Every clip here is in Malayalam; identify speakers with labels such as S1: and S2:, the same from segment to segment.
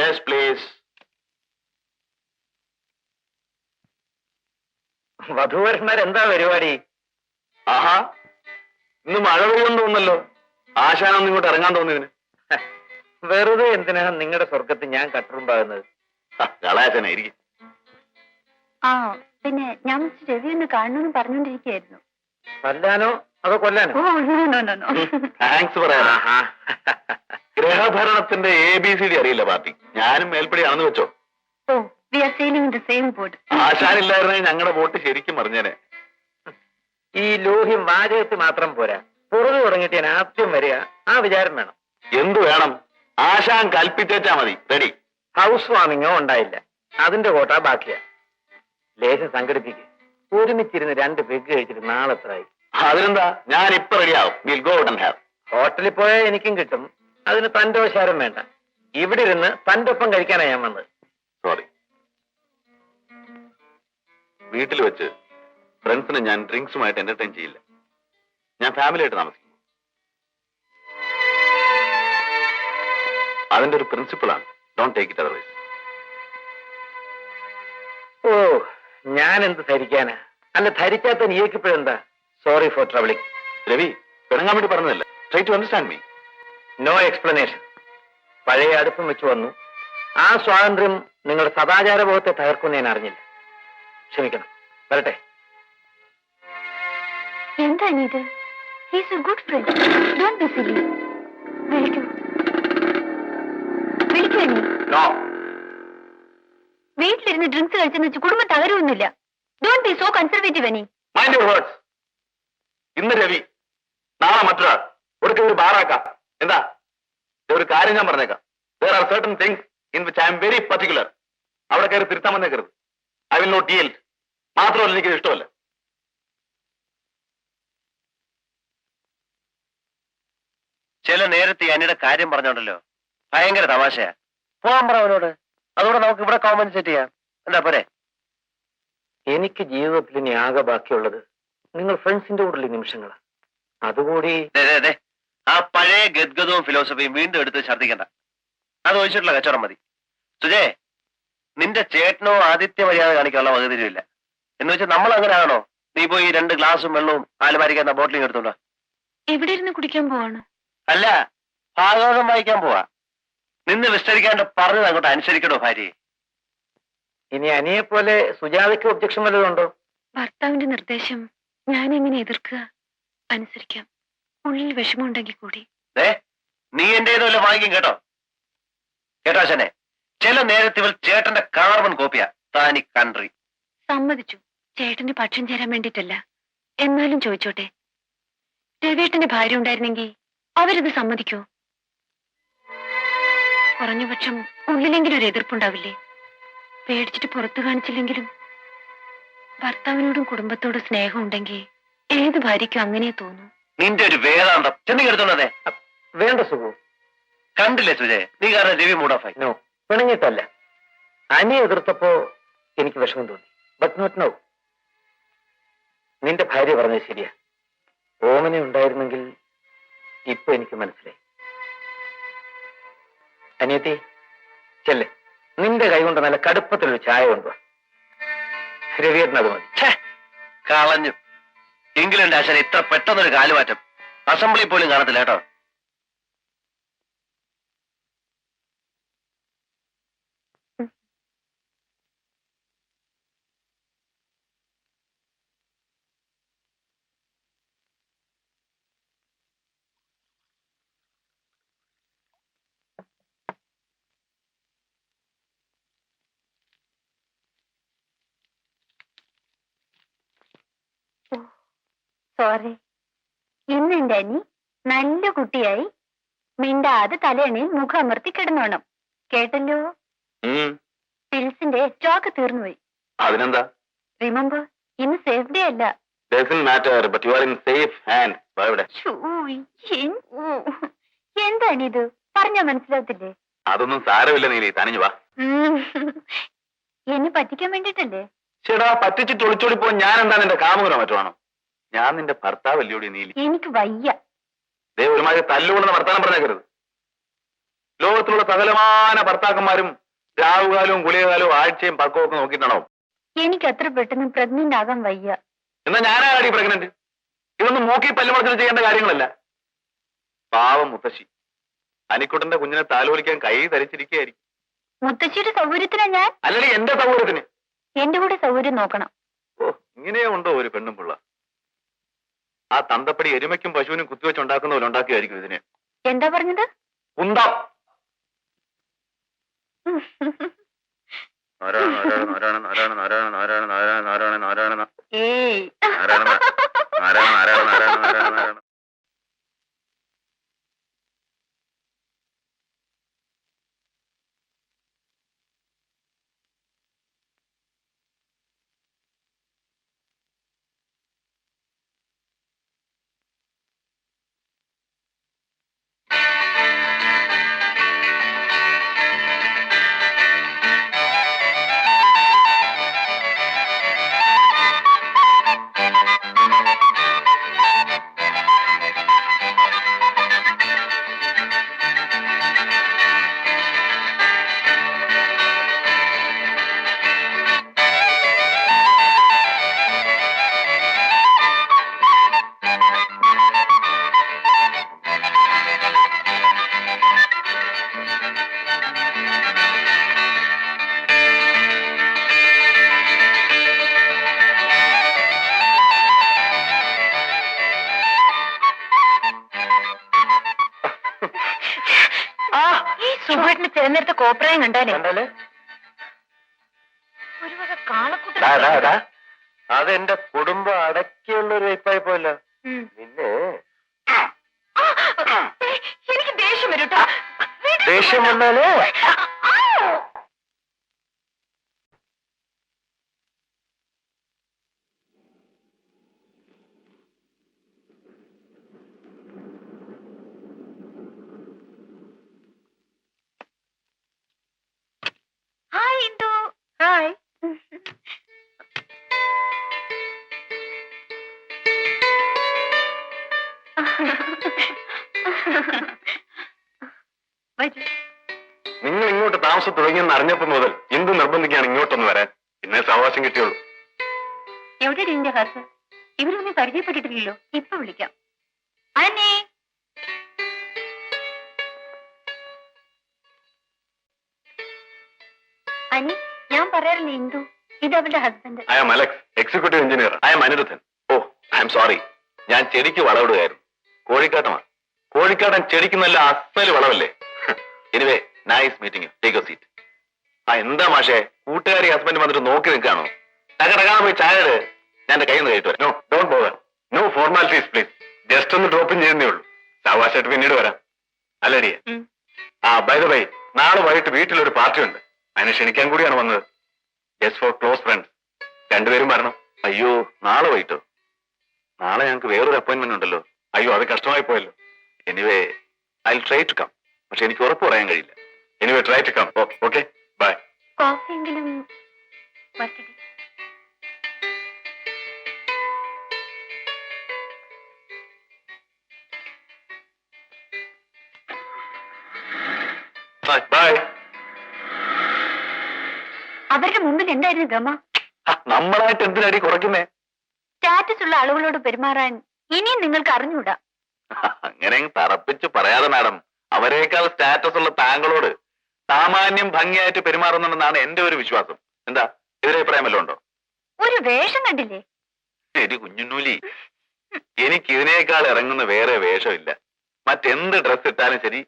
S1: Yes please.
S2: വധൂവരന്മാരെന്താ പരിപാടി?
S1: ആഹാ, ഇന്ന് മഴ പെയ്യുമെന്ന് തോന്നല്ലോ. ആശാനൊന്നും ഇങ്ങോട്ട് ഇറങ്ങാൻ തോന്നിയതിന്.
S2: വെറുതെ എന്തിനാ നിങ്ങളുടെ സ്വർഗത്തിൽ ഞാൻ കട്ടുറുമ്പാകുന്നത്?
S1: കളയാച്ചനായിരിക്കും.
S3: ആ പിന്നെ ഞാൻ രവി ഒന്ന് കാണണമെന്ന് പറഞ്ഞോണ്ടിരിക്കുകയായിരുന്നു.
S2: കൊല്ലാനോ അതോ കൊല്ലാനോ?
S3: ഓ നോ.
S1: താങ്ക്സ് പറയാ. ഗ്രഹഭരണത്തിന്റെ ABCD അറിയില്ല പാർട്ടി. ഞാനും മേൽപ്പടിയാണെന്ന് വെച്ചോ.
S3: Oh we are sailing in the same boat.
S1: ആശാനില്ലായിരുന്നെങ്കിൽ ഞങ്ങളുടെ ബോട്ട് ശരിക്കും പറഞ്ഞേനെ.
S2: ഈ ലോഹ്യം വാചകത്തിൽ മാത്രം പോരാ, പുറകു തുടങ്ങിയിട്ട് ഞാൻ ആദ്യം വരിക ആ വിചാരം വേണം.
S1: എന്തു വേണം? ആശാൻ കൽപ്പിച്ചാ മതി. റെഡി.
S2: ഹൗസ് വാമിങ്ങോ ഉണ്ടായില്ല, അതിന്റെ കോട്ട ബാക്കിയാ. ലേശം സംഘടിപ്പിക്കുക. ഒരുമിച്ചിരുന്ന് 2 പെഗ് കഴിച്ചിട്ട് നാളെ എത്രയായി?
S1: അതിനെന്താ, ഞാൻ ഇപ്പൊ റെഡിയാവും. Will go out and have.
S2: ഹോട്ടലിൽ പോയാൽ എനിക്കും കിട്ടും. അതിന് തന്റെ വിശാരം വേണ്ട. ഇവിടെ ഇരുന്ന് തന്റെ ഒപ്പം കഴിക്കാനാ ഞാൻ വന്നത്.
S1: സോറി. വീട്ടിൽ വെച്ച് ഫ്രണ്ട്സിനെ ഞാൻ ഡ്രിങ്ക്സുമായിട്ട് എന്റർടൈൻ ചെയ്യില്ല. ഞാൻ ഫാമിലിയായിട്ട് താമസിക്കും. അതിന്റെ ഒരു പ്രിൻസിപ്പിളാണ്. Don't take it otherwise.
S2: Oh, ഞാൻ എന്ത് ധരിക്കാനാ? അല്ല, ധരിക്കാത്ത നീക്കിപ്പോഴെന്താ? Sorry for troubling.
S1: രവി, പിണങ്ങാൻ വേണ്ടി പറഞ്ഞതല്ല. Try to understand me.
S2: No explanation. പഴയ അടുപ്പം വെച്ച് വന്നു. ആ സ്വാതന്ത്ര്യം നിങ്ങളുടെ സദാചാരബോധത്തെ തകർക്കുമെന്ന് ഞാൻ അറിഞ്ഞില്ല. ക്ഷമിക്കണം. വരട്ടെ.
S3: എന്താണ് ഇത്? He's a good friend. Don't be silly. വിളിക്കൂ വിളിക്കൂ.
S1: നോ.
S3: വീട്ടിലിരുന്ന് ഡ്രിങ്ക്സ് കഴിച്ചെന്ന് വെച്ച് കുടുംബം തകരുമൊന്നുമില്ല. Don't be so conservative Ani.
S1: Mind your words. ഇന്ന് രവി, നാളെ മറ്റൊരാൾ. ഒടുക്കം ഒരു ബാറാക്കാം. എന്താ? ഒരു കാര്യം ഞാൻ പറഞ്ഞേക്കാം. There are certain things in which I am very particular. അവിടെ കയറി തിരുത്താൻ വന്നേക്കരുത്. I will not yield. മാത്രമല്ല, എനിക്ക് ഇഷ്ടമല്ല.
S4: ചില നേരത്തെ അനിയുടെ കാര്യം പറഞ്ഞോണ്ടല്ലോ, ഭയങ്കര തമാശയാ. പോകാൻ പറ അവനോട്. അതുകൊണ്ട് നമുക്ക് ഇവിടെ കോമ്പൻസേറ്റ് ചെയ്യാം. എന്താ പോരെ?
S2: എനിക്ക് ജീവിതത്തിൽ ഇനി ആകെ ബാക്കിയുള്ളത് നിങ്ങൾ ഫ്രണ്ട്സിന്റെ കൂടെയുള്ള നിമിഷങ്ങളാണ്. അതുകൂടി
S4: ആ പഴയ ഗദ്ഗതവും ഫിലോസഫിയും വീണ്ടും എടുത്ത് ഛർദ്ദിക്കണ്ട. അത് ഒഴിച്ചിട്ടുള്ള കച്ചവടം മതി. സുജേ, നിന്റെ ചേട്ടനോ ആദിത്യ മര്യാദ കാണിക്കാനുള്ള വകതിരിവില്ല. എന്ന് വെച്ചാൽ നമ്മൾ അങ്ങനെ ആണോ? നീ പോയി 2 ഗ്ലാസും വെള്ളവും ആലുമാരിക്കുന്ന ബോട്ടിലിംഗ് എടുത്തോണ്ടോ?
S3: എവിടെ ഇരുന്ന് കുടിക്കാൻ പോവാണ്?
S4: അല്ല, ഭാഗവതം വായിക്കാൻ പോവാ. നിന്ന് വിസ്തരിക്കാണ്ട് പറഞ്ഞത് അങ്ങോട്ട് അനുസരിക്കണോ ഭാര്യയെ?
S2: ഇനി അനിയെ പോലെ സുജാതയ്ക്ക് ഒബ്ജക്ഷൻ വല്ലതുണ്ടോ?
S3: ഭർത്താവിന്റെ നിർദ്ദേശം ഞാൻ എങ്ങനെ എതിർക്കുക? അനുസരിക്കാം, ഉള്ളിൽ വിഷമമുണ്ടെങ്കിൽ കൂടി.
S4: നീ എന്റേതല്ലോ വാങ്ങിക്കും കേട്ടോ. കേട്ടോ അച്ഛനെ, ചില നേരത്തെ ഇവൾ ചേട്ടന്റെ കാർബൺ കോപ്പിയാ. താനി കൺട്രി.
S3: സമ്മതിച്ചു, ചേട്ടന്റെ പക്ഷം ചേരാൻ വേണ്ടിട്ടല്ല. എന്നാലും ചോദിച്ചോട്ടെ, രവേട്ടന്റെ ഭാര്യ ഉണ്ടായിരുന്നെങ്കിൽ അവരിത് സമ്മതിക്കോ? കുറഞ്ഞപക്ഷം ഉള്ളിലെങ്കിലും ഒരു എതിർപ്പുണ്ടാവില്ലേ? പേടിച്ചിട്ട് പുറത്തു കാണിച്ചില്ലെങ്കിലും ഭർത്താവിനോടും കുടുംബത്തോടും സ്നേഹം ഉണ്ടെങ്കിൽ ഏത് ഭാര്യയ്ക്കും അങ്ങനെ തോന്നും.
S4: നിന്റെ ഒരു വേദാന്തം ചെന്ന് കേടുത്തോണ്ടേ.
S2: വേണ്ട സുഖു.
S4: കണ്ടില്ലേ സുജയ്, നീ കാരണം രവി മൂഡ് ഓഫ് ആയി.
S2: നോ, പിണങ്ങിയിട്ടല്ല. അനിയെ എതിർത്തപ്പോ എനിക്ക് വിഷമം തോന്നി. But not no. നിന്റെ ഭാര്യ പറഞ്ഞത് ശരിയാ. ഓമന ഉണ്ടായിരുന്നെങ്കിൽ ഇപ്പൊ എനിക്ക് മനസ്സിലായി. അനിയത്തി, ചെല്ലേ, നിന്റെ കൈ കൊണ്ട് നല്ല കടുപ്പത്തിലൊരു ചായ കൊണ്ടുവാ. രവിയേട്ടൻ അത് മതി.
S4: കളഞ്ഞു. ഇംഗ്ലണ്ട് ആശാൻ ഇത്ര പെട്ടെന്നൊരു കാലുമാറ്റം അസംബ്ലി പോലും കാണത്തില്ല കേട്ടോ.
S3: സോറി. ഇന്ന് എന്റെ അനി നല്ല കുട്ടിയായി മിണ്ടാതെ തലയണയിൽ മുഖം അമർത്തി കിടന്നോണം. കേട്ടല്ലോ? പിൽസിന്റെ സ്റ്റോക്ക് തീർന്നുപോയി.
S1: അതിനെന്താ?
S3: റിമെമ്പർ, ഇന്ന് സേഫ് ഡേ അല്ല.
S1: Doesn't matter, but you are in safe hand.
S3: എന്താണിത്? പറഞ്ഞാ മനസ്സിലാവത്തില്ലേ?
S1: അതൊന്നും സാരമില്ല നീലി, തനിഞ്ഞു വാ.
S3: എന്നെ പറ്റിക്കാൻ വേണ്ടിട്ടല്ലേ?
S1: ചേടാ, പറ്റിച്ചിട്ട് ഒളിച്ചോടിപ്പോ ഞാൻ എന്താ നിന്റെ കാമുകനോ മറ്റുവാണോ? ഞാൻ നിന്റെ ഭർത്താവല്ലോടി നീലി.
S3: എനിക്ക് വയ്യ.
S1: ഒരുമാതിരി തല്ലുകൊണ്ടെന്ന് വർത്താനം പറഞ്ഞേക്കരുത്. ലോകത്തിലുള്ള സകലമാന ഭർത്താക്കന്മാരും രാവുകാലവും ഗുളികകാലവും ആഴ്ചയും പക്കവും ഒക്കെ നോക്കിയിട്ടാണോ?
S3: എനിക്ക് അത്ര പെട്ടെന്ന് പ്രഗ്നന്റ് ആകാൻ വയ്യ.
S1: എന്നാ ഞാനാടി പ്രഗ്നന്റ്? ഇതൊന്നും മൂക്കി പല്ലുമുളച്ചിൽ ചെയ്യേണ്ട കാര്യങ്ങളല്ല. പാവം മുത്തശ്ശി അനിക്കുട്ടന്റെ കുഞ്ഞിനെ താലോലിക്കാൻ കൈ ധരിച്ചിരിക്കുകയായിരിക്കും.
S3: മുത്തശ്ശിയുടെ സൗകര്യത്തിനാ ഞാൻ.
S1: അല്ലെങ്കിൽ എന്റെ സൗകര്യത്തിന്.
S3: എന്റെ കൂടെ സൗകര്യം നോക്കണം.
S1: ഓ, ഇങ്ങനെയേ ഉണ്ടോ ഒരു പെണ്ണും പിള്ള? ആ തന്തപ്പടി എരുമയ്ക്കും പശുവിനും കുത്തിവെച്ചുണ്ടാക്കുന്ന പോലെ ഉണ്ടാക്കിയായിരിക്കും ഇതിനെ.
S3: എന്താ പറഞ്ഞത്?
S1: കുന്തം.
S3: ഏയ് സുഖമായിട്ട് തിരഞ്ഞെടുത്ത കോപ്രായം കണ്ടാലേ ഒരു വക കാളക്കൂട്ട.
S2: അതെന്റെ കുടുംബം അടക്കിയുള്ള ഒരു വയ്പായി പോയല്ലോ. നിന്നെ
S3: എനിക്ക് ദേഷ്യം വരൂട്ടോ.
S2: ദേഷ്യം വന്നാലേ
S3: ഹായ് ഇന്ദു. ഹായ്.
S1: നിങ്ങൾ ഇങ്ങോട്ട് താമസം തുടങ്ങിയെന്ന് അറിഞ്ഞപ്പോ മുതൽ എന്ത് നിർബന്ധിക്കാണ് ഇങ്ങോട്ടൊന്ന് വരാൻ? പിന്നെ സാവകാശം കിട്ടിയുള്ളൂ.
S3: എവിടെ നിന്റെ ഹസ്? ഇവരൊന്നും പരിചയപ്പെട്ടിട്ടില്ലല്ലോ. ഇപ്പൊ വിളിക്കാം. അനേ അനി, ഞാൻ പറയാറില്ല ഇന്ദു, ഇത് അവന്റെ husband.
S1: I am Alex, executive engineer. I am Aniruddhan. Oh, I am sorry. ഞാൻ ചെടിക്ക് വളവിടുകയായിരുന്നു. കോഴിക്കാട്ടമാണ്. കോഴിക്കാട്ടൻ ചെടിക്ക് നല്ല അസല് വളവല്ലേ? Anyway, nice meeting you. Take your seat. ആ, എന്താ മാഷേ, കൂട്ടുകാരി ഹസ്ബൻഡ് വന്നിട്ട് നോക്കി നിൽക്കാണോ? ടകടകാന്ന് പോയി ചായ ഞാൻ എന്റെ കയ്യിൽ നിന്ന് കഴിയിട്ട് വരാം. No, don't bother. No formalities please. Just ഒന്ന് ഡ്രോപ്പ് ഇൻ ചെയ്യുന്നേ ഉള്ളൂ. സാവാസായിട്ട് പിന്നീട് വരാം. അല്ലടിയെ? ആ, ബൈ ദ ബൈ, നാളെ വൈകിട്ട് വീട്ടിലൊരു പാർട്ടി ഉണ്ട്. അതിനെ ക്ഷണിക്കാൻ കൂടിയാണ് വന്നത്. Just for close friends. രണ്ടുപേരും വരണം. അയ്യോ, നാളെ വൈകിട്ടോ? നാളെ ഞങ്ങൾക്ക് വേറൊരു അപ്പോയിന്റ്മെന്റ് ഉണ്ടല്ലോ. അയ്യോ, അത് കഷ്ടമായി പോയല്ലോ. Anyway, I try to come. പക്ഷെ എനിക്ക് ഉറപ്പ് പറയാൻ കഴിയില്ല. Anyway, try to come. Okay, bye.
S3: കോഫിയെങ്കിലും വരട്ടെ.
S1: ബൈ.
S3: അവരുടെ മുമ്പിൽ എന്തായിരുന്നു ഗമ?
S1: നമ്മളായിട്ട് എന്തിനടി കുറയ്ക്കുന്നേ?
S3: സ്റ്റാറ്റസ് ഉള്ള ആളുകളോട് പെരുമാറാൻ ഇനിയും നിങ്ങൾക്ക് അറിഞ്ഞൂടാ.
S1: അങ്ങനെ തറപ്പിച്ച് പറയാതെ മാഡം. അവരെക്കാൾ സ്റ്റാറ്റസ് ഉള്ള താങ്കളോട് സാമാന്യം ഭംഗിയായിട്ട് പെരുമാറുന്നുണ്ടെന്നാണ് എന്റെ ഒരു വിശ്വാസം. എന്താ, എതിരഭിപ്രായം വല്ലതും ഉണ്ടോ?
S3: ഒരു വേഷം കണ്ടില്ലേ?
S1: ശരി കുഞ്ഞുണ്ണൂലി, എനിക്ക് ഇതിനേക്കാൾ ഇറങ്ങുന്ന വേറെ വേഷമില്ല. മറ്റെന്ത് ഡ്രസ് ഇട്ടാലും ശരി,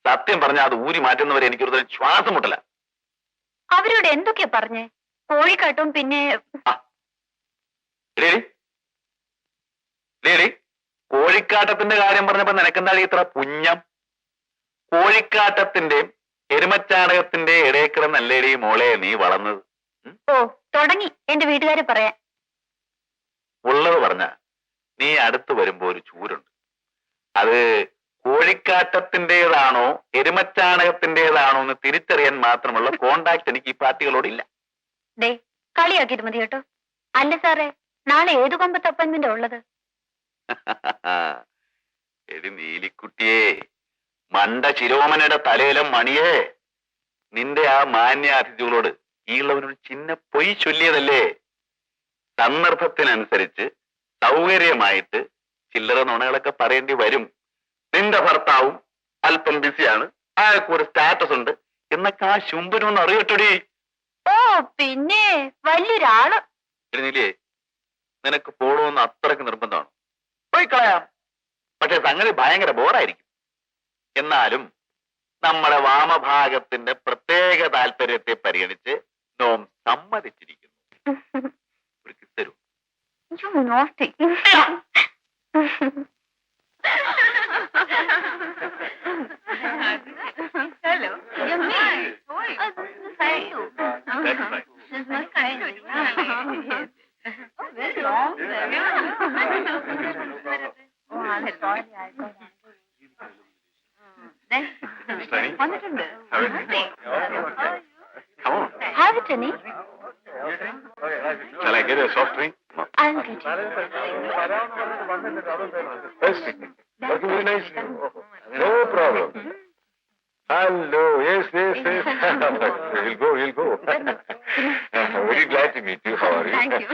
S1: സത്യം പറഞ്ഞാൽ അത് ഊരി മാറ്റുന്നവരെ എനിക്കൊരു ശ്വാസം മുട്ടല.
S3: അവരോട് എന്തൊക്കെയാ പറഞ്ഞേ? കോഴിക്കാട്ടും പിന്നെ
S1: കോഴിക്കാട്ടത്തിന്റെ കാര്യം പറഞ്ഞപ്പോ നിനക്കെന്താണ് ഇത്ര പുഞ്ഞം? കോഴിക്കാട്ടത്തിന്റെയും എരുമച്ചാണകത്തിന്റെ ഇടയിൽ കിടന്നല്ലേടി മോളെ നീ വളർന്നത്?
S3: ഓ, തുടങ്ങി എന്റെ വീട്ടുകാരെ പറയാൻ.
S1: ഉള്ളത് പറഞ്ഞ നീ അടുത്ത് വരുമ്പോ ഒരു ചൂരുണ്ട്. അത് കോഴിക്കാട്ടത്തിന്റേതാണോ എരുമച്ചാണകത്തിന്റേതാണോ എന്ന് തിരിച്ചറിയാൻ മാത്രമുള്ള കോണ്ടാക്ട് എനിക്ക് ഈ പാർട്ടികളോടില്ല.
S3: ദേ, കളിയാക്കിയത് മതി കേട്ടോ. അല്ല സാറേ, നാളെ ഏത് കൊമ്പത്ത് അപ്പോയിന്റ്മെന്റ് ഉള്ളത്?
S1: എടി നീലിക്കുട്ടിയെ, മണ്ട ശിരോമനയുടെ തലയിലെ മണിയേ, നിന്റെ ആ മാന്യാതിഥികളോട് ഈ ഉള്ളവനൊരു ചിന്ന പൊയ് ചൊല്ലിയതല്ലേ? സന്ദർഭത്തിനനുസരിച്ച് സൗകര്യമായിട്ട് ചില്ലറ നുണകളൊക്കെ പറയേണ്ടി വരും. നിന്റെ ഭർത്താവും അല്പം ബിസിയാണ്, അയാൾക്ക് ഒരു സ്റ്റാറ്റസ് ഉണ്ട് എന്നൊക്കെ ആ ശുംഭനൊന്ന് അറിയട്ടടി.
S3: ഓ പിന്നെ വലിയൊരാള്.
S1: എഴുന്നില്ലേ, നിനക്ക് പോണമെന്ന് അത്രയ്ക്ക് നിർബന്ധമാണ്, പോയി കളയാം. പക്ഷെ സംഗതി ഭയങ്കര ബോറായിരിക്കും. എന്നാലും നമ്മുടെ വാമഭാഗത്തിന്റെ പ്രത്യേക താല്പര്യത്തെ പരിഗണിച്ച് നോം സമ്മതിച്ചിരിക്കുന്നു. ഒരു കിസ് തരൂ.
S3: You naughty. Hello. Yummy. This is for you.
S1: That's right.
S3: This is my kind. Yes. Oh, very long. Oh, I'm sorry. I got വന്നിട്ടുണ്ട്.
S1: Come on.
S3: Have it, Annie.
S1: Shall I get a soft drink? No.
S3: I'll get it.
S1: Yes. Working very nice. No problem. Hello. Yes. We'll go. Very glad to meet you. How are you?
S3: Thank you.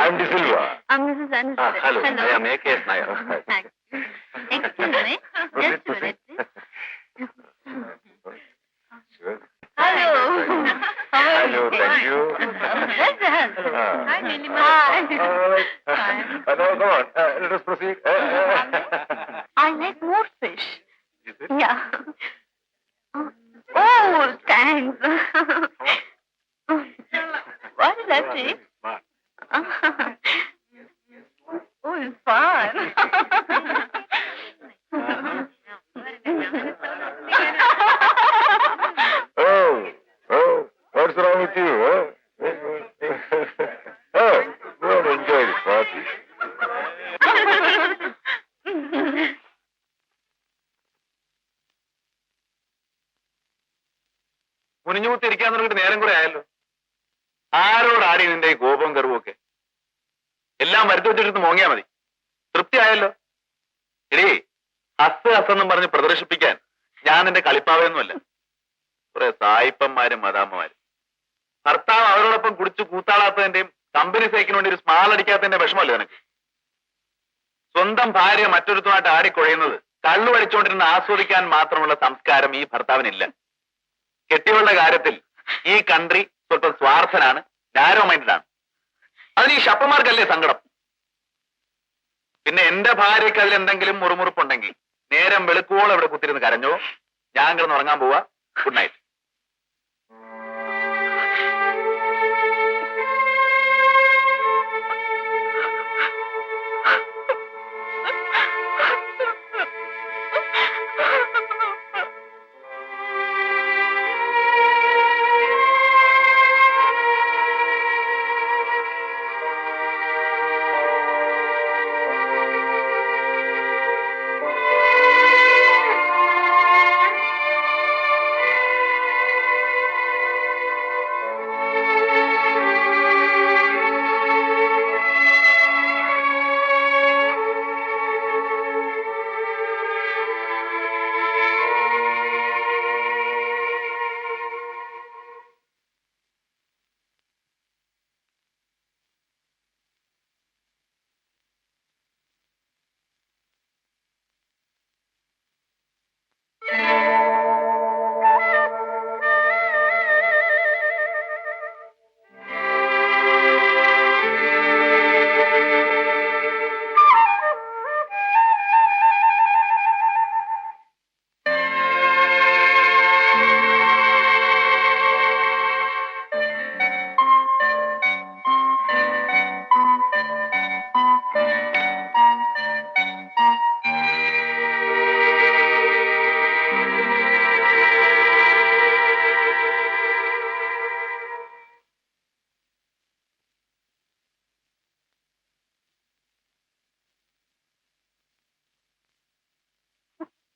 S1: I'm De Silva.
S3: I'm Mrs. Anushka.
S1: Hello. I am A.K.S. Nair.
S3: Thank you. Excuse me. Just a minute, please.
S1: Sure.
S3: Hello. How are
S1: Hello,
S3: you?
S1: thank you.
S3: Yes, yes. Hi, Nilima.
S1: All right. Now, come on. Let us proceed.
S3: I like more fish.
S1: Is it?
S3: Yeah. Oh, thanks. What is that, Jay?
S1: Smart.
S3: Oh, it's fun.
S1: Oh, what's wrong with you? Huh? Oh, go and enjoy this party. കുനിഞ്ഞുകുത്തിരിക്കാൻ തുടങ്ങിയിട്ട് നേരം കൂടെ ആയല്ലോ. ആരോടാടി നിന്റെ ഈ കോപവും കറുവും ഒക്കെ? എല്ലാം വരുത്തി വെച്ചിട്ട് മോങ്ങിയാ മതി. തൃപ്തി ആയല്ലോ. എടീ, ഹസ്സെന്നും പറഞ്ഞ് പ്രദർശിപ്പിക്കാൻ ഞാൻ നിന്റെ കളിപ്പാവയൊന്നുമല്ല. കുറെ സായിപ്പന്മാരും മദാമ്മമാരും. ഭർത്താവ് അവരോടൊപ്പം കുടിച്ചു കൂത്താളാത്തതിന്റെയും കമ്പനി സൈക്കിന് വേണ്ടി ഒരു സ്മാൾ അടിക്കാത്തതിന്റെ വിഷമല്ലേ നിനക്ക്? സ്വന്തം ഭാര്യ മറ്റൊരുത്തുമായിട്ട് ആടിക്കൊഴയുന്നത് കള്ളു അടിച്ചുകൊണ്ടിരുന്ന് ആസ്വദിക്കാൻ മാത്രമുള്ള സംസ്കാരം ഈ ഭർത്താവിനില്ല. കെട്ടിയവളുടെ കാര്യത്തിൽ ഈ കൺട്രി സ്വല്പം സ്വാർത്ഥനാണ്, നാരോ മൈൻഡാണ്. അതിന് ഈ ഷപ്പന്മാർക്കല്ലേ സങ്കടം. പിന്നെ എന്റെ ഭാര്യയ്ക്ക് അതിലെന്തെങ്കിലും മുറുമുറുപ്പുണ്ടെങ്കിൽ നേരം വെളുക്കുവോളം ഇവിടെ കുത്തിരുന്ന് കരഞ്ഞോ. ഞാൻ കിടന്ന് ഉറങ്ങാൻ പോവാ. Good night.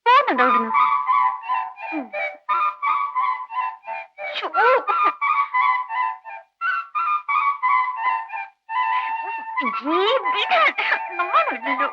S3: പോകുന്നുണ്ടോ ഇവിടുന്ന്? ശ്ശോ. ഈ വിട്. നാണില്ലല്ലോ.